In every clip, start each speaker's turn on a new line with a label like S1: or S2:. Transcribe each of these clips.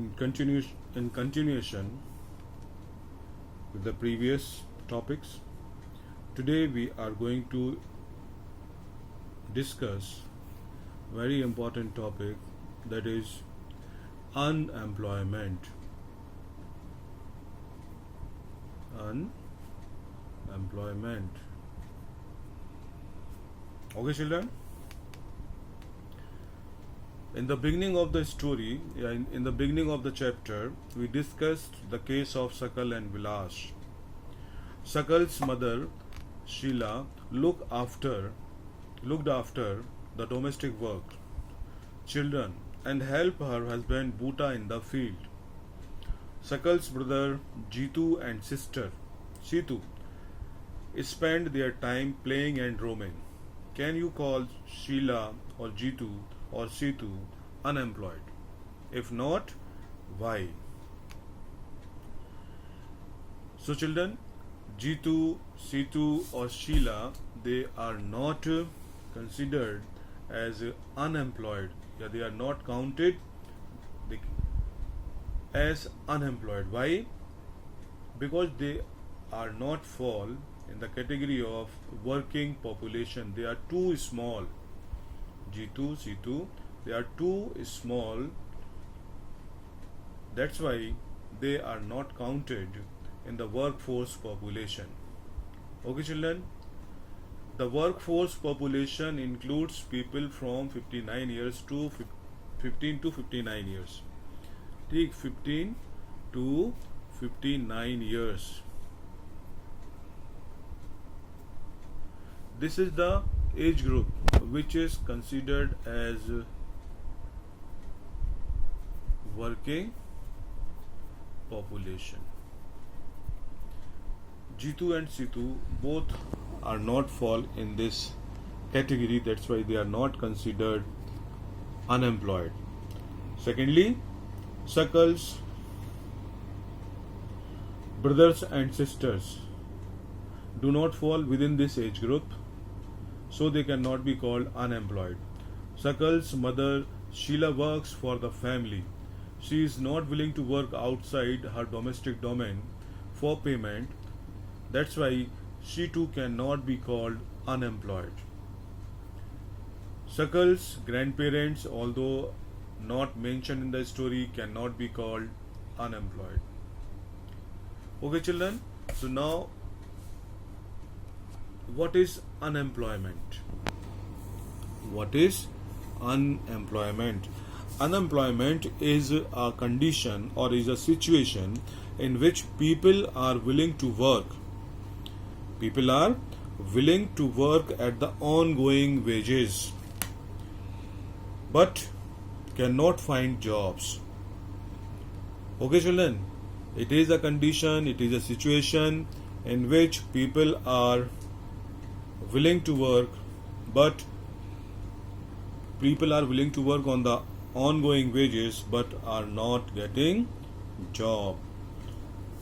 S1: in continuation with the previous topics, today we are going to discuss very important topic, that is unemployment. Unemployment. Okay, children? In the beginning of the story, in the beginning of the chapter, we discussed the case of Sakal and Vilas. Sakal's mother, Sheila, looked after the domestic work, children, and helped her husband Bhuta in the field. Sakal's brother Jitu and sister Situ spent their time playing and roaming. Can you call Sheila or Jitu or Situ unemployed? If not, why? So children, Jitu, Situ or Sheila, they are not considered as unemployed. They are not counted as unemployed. Why? Because they are not fall in the category of working population. They are too small. Jitu, Situ, they are too small. That's why they are not counted in the workforce population. Okay, children? The workforce population includes people from 59 years to 15 to 59 years. Take 15 to 59 years. This is the age group which is considered as working population. Jitu and Situ both are not fall in this category. That's why they are not considered unemployed. Secondly, Sakal's brothers and sisters do not fall within this age group, so they cannot be called unemployed. Sakal's mother Sheila works for the family. She is not willing to work outside her domestic domain for payment. That's why she too cannot be called unemployed. Sakal's grandparents, although not mentioned in the story, cannot be called unemployed. Okay, children? So now, what is unemployment? What is unemployment? Unemployment is a condition or is a situation in which people are willing to work. People are willing to work at the ongoing wages but cannot find jobs. Okay, children? It is a condition, it is a situation in which people are willing to work, but people are willing to work on the ongoing wages but are not getting job.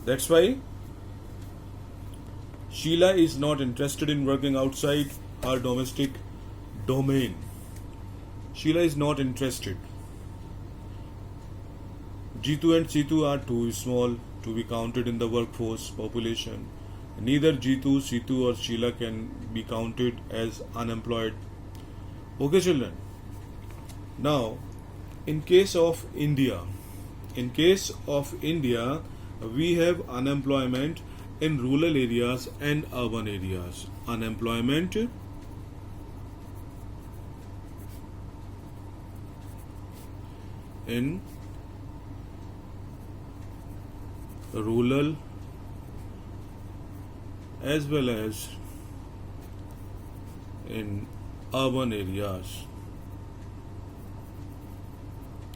S1: That's why Sheila is not interested in working outside her domestic domain. Sheila is not interested. Jitu and Situ are too small to be counted in the workforce population. Neither Jitu, Situ or Sheila can be counted as unemployed. Okay, children? Now, in case of India, we have unemployment in rural areas and urban areas. Unemployment in rural as well as in urban areas.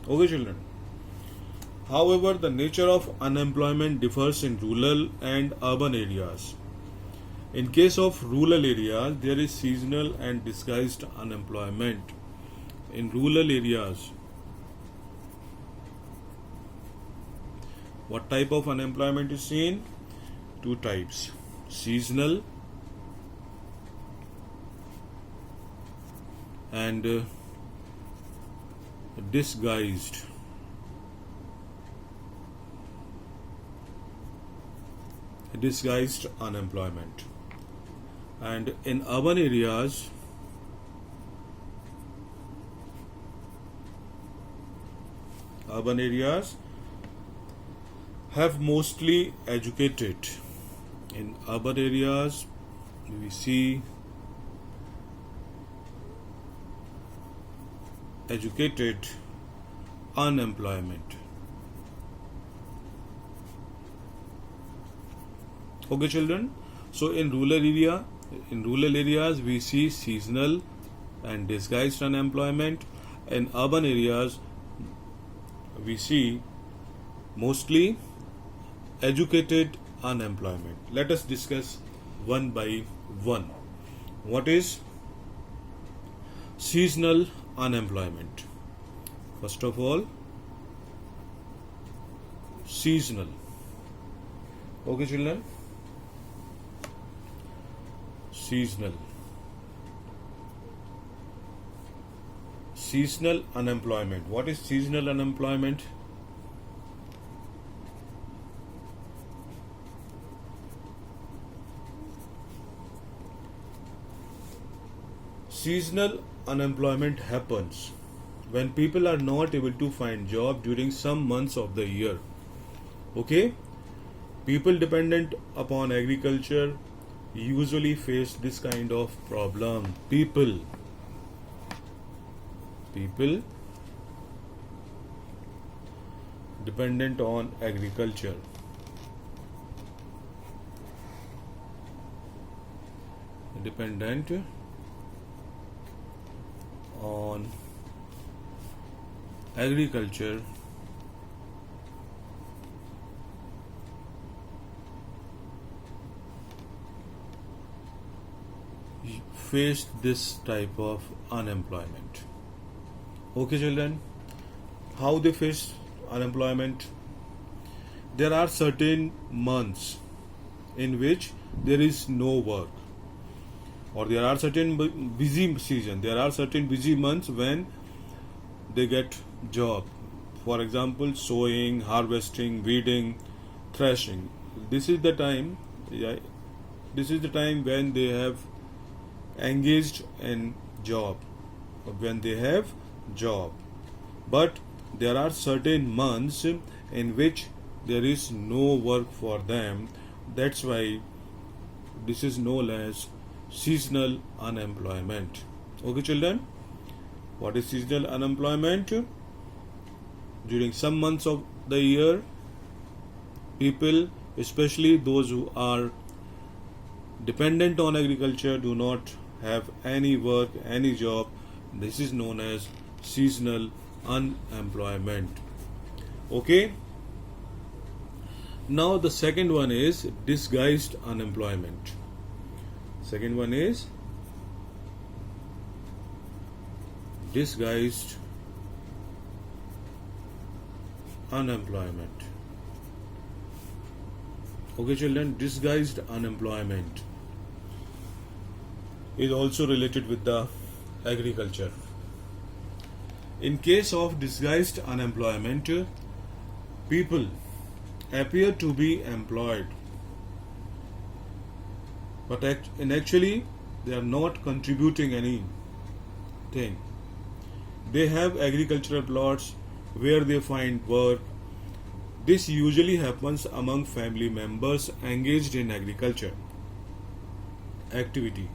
S1: Okay, children? However, the nature of unemployment differs in rural and urban areas. In case of rural areas, there is seasonal and disguised unemployment. In rural areas, what type of unemployment is seen? Two types: seasonal and disguised disguised unemployment. And in urban areas have mostly educated. In urban areas, we see educated unemployment. Okay, children. So in rural areas, we see seasonal and disguised unemployment. In urban areas, we see mostly educated unemployment. Let us discuss one by one. What is seasonal unemployment? First of all, seasonal. Okay, children. Seasonal. Seasonal unemployment. What is seasonal unemployment? Seasonal unemployment happens when people are not able to find job during some months of the year. Okay? People dependent upon agriculture usually face this kind of problem. People dependent on agriculture faced this type of unemployment. Okay, children, how they face unemployment? There are certain months in which there is no work, or there are certain busy season. There are certain busy months when they get job. For example, sowing, harvesting, weeding, threshing. This is the time. This is the time when they have engaged in job, when they have job. But there are certain months in which there is no work for them. That's why this is known as seasonal unemployment. Okay, children, what is seasonal unemployment? During some months of the year, people, especially those who are dependent on agriculture, do not have any work, any job. This is known as seasonal unemployment. Okay? Now the second one is disguised unemployment. Second one is disguised unemployment. Okay, children, disguised unemployment is also related with the agriculture. In case of disguised unemployment, people appear to be employed, but actually they are not contributing anything. They have agricultural plots where they find work. This usually happens among family members engaged in agriculture activity.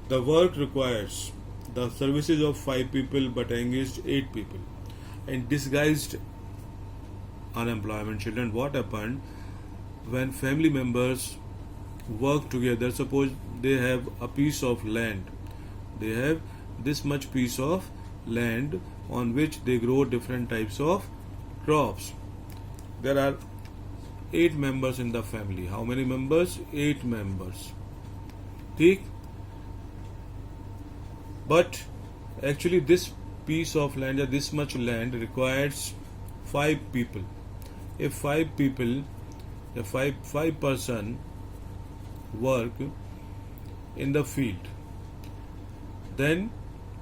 S1: The work requires the services of 5 people but engaged 8 people. In disguised unemployment, children, what happened when family members work together? Suppose they have a piece of land. They have this much piece of land on which they grow different types of crops. There are 8 members in the family. How many members? 8 members. ठीक? But actually this piece of land or this much land requires 5 people. If 5 people, if 5 person work in the field, then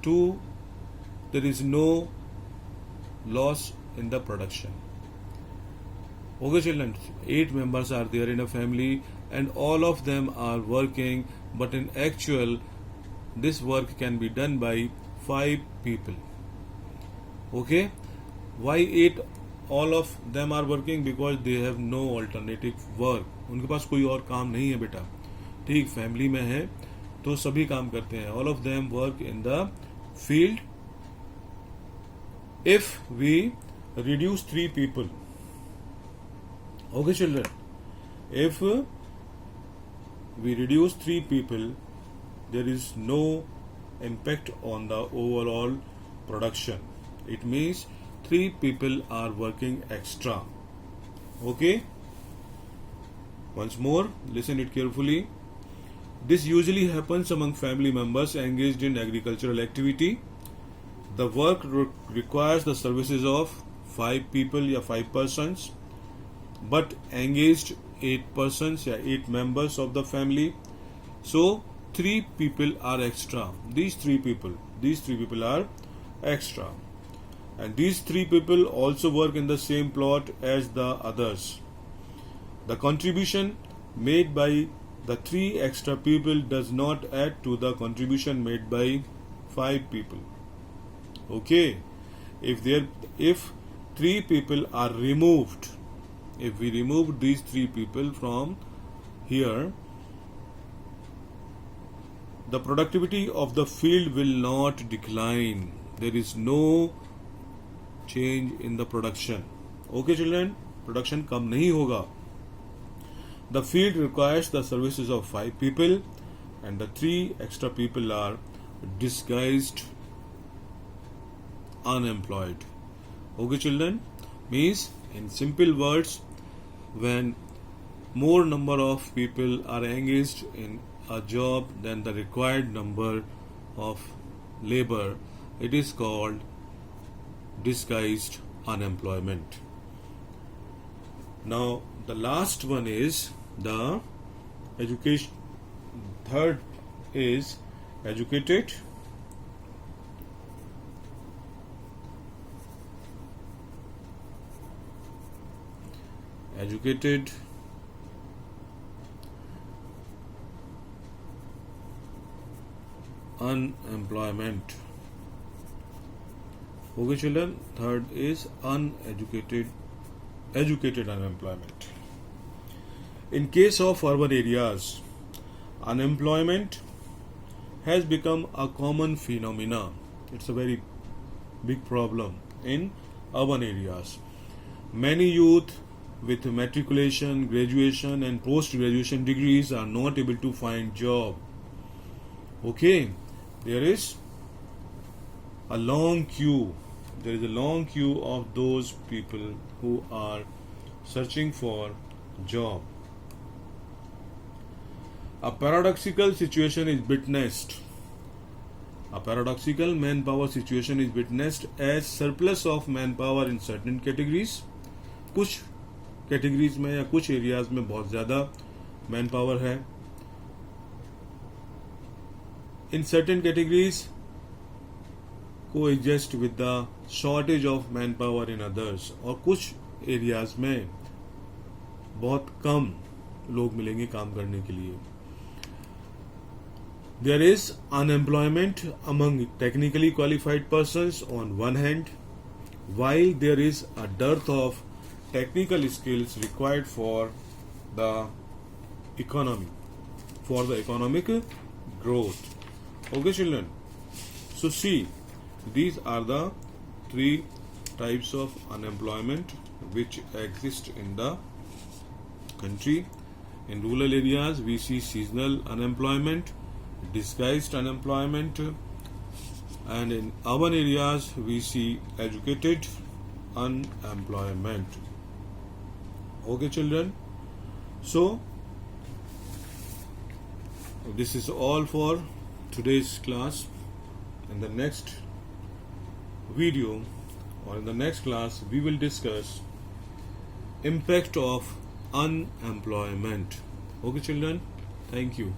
S1: there is no loss in the production. Okay, children, 8 members are there in a family and all of them are working, but in actual, this work can be done by 5 people. Okay, why 8 all of them are working? Because they have no alternative work. उनके पास कोई और काम नहीं है बेटा. ठीक, family में है तो सभी काम करते हैं. All of them work in the field. If we reduce 3 people, okay children, if we reduce 3 people, there is no impact on the overall production. It means 3 people are working extra. Okay, once more, listen it carefully. This usually happens among family members engaged in agricultural activity. The work requires the services of 5 people या 5 persons, but engaged 8 persons या 8 members of the family. So 3 people are extra. These three people are extra, and these 3 people also work in the same plot as the others. The contribution made by the 3 extra people does not add to the contribution made by 5 people. Okay, if 3 people are removed, if we remove these 3 people from here, the productivity of the field will not decline. There is no change in the production. Okay children, production कम नहीं होगा. The field requires the services of 5 people and the 3 extra people are disguised unemployed. Okay children, means in simple words, when more number of people are engaged in a job than the required number of labor, it is called disguised unemployment. Now the last one is the education. Third is educated. Unemployment. Okay children, third is educated unemployment. In case of urban areas, unemployment has become a common phenomenon. It's a very big problem in urban areas. Many youth with matriculation, graduation and post-graduation degrees are not able to find job. Okay, there is a long queue. There is a long queue of those people who are searching for job. A paradoxical situation is witnessed. A paradoxical manpower situation is witnessed as surplus of manpower in certain categories. कुछ categories में या कुछ areas में बहुत ज़्यादा man power है. In certain categories को adjust with the shortage of man power in others, और कुछ एरियाज में बहुत कम लोग मिलेंगे काम करने के लिए. There is unemployment among technically qualified persons on one hand, while there is a dearth of technical skills required for the economy, for the economic growth. Okay children, so see, these are the 3 types of unemployment which exist in the country. In rural areas we see seasonal unemployment, disguised unemployment, and in urban areas we see educated unemployment. Okay children, so this is all for today's class. In the next video or in the next class we will discuss impact of unemployment. Okay children, thank you.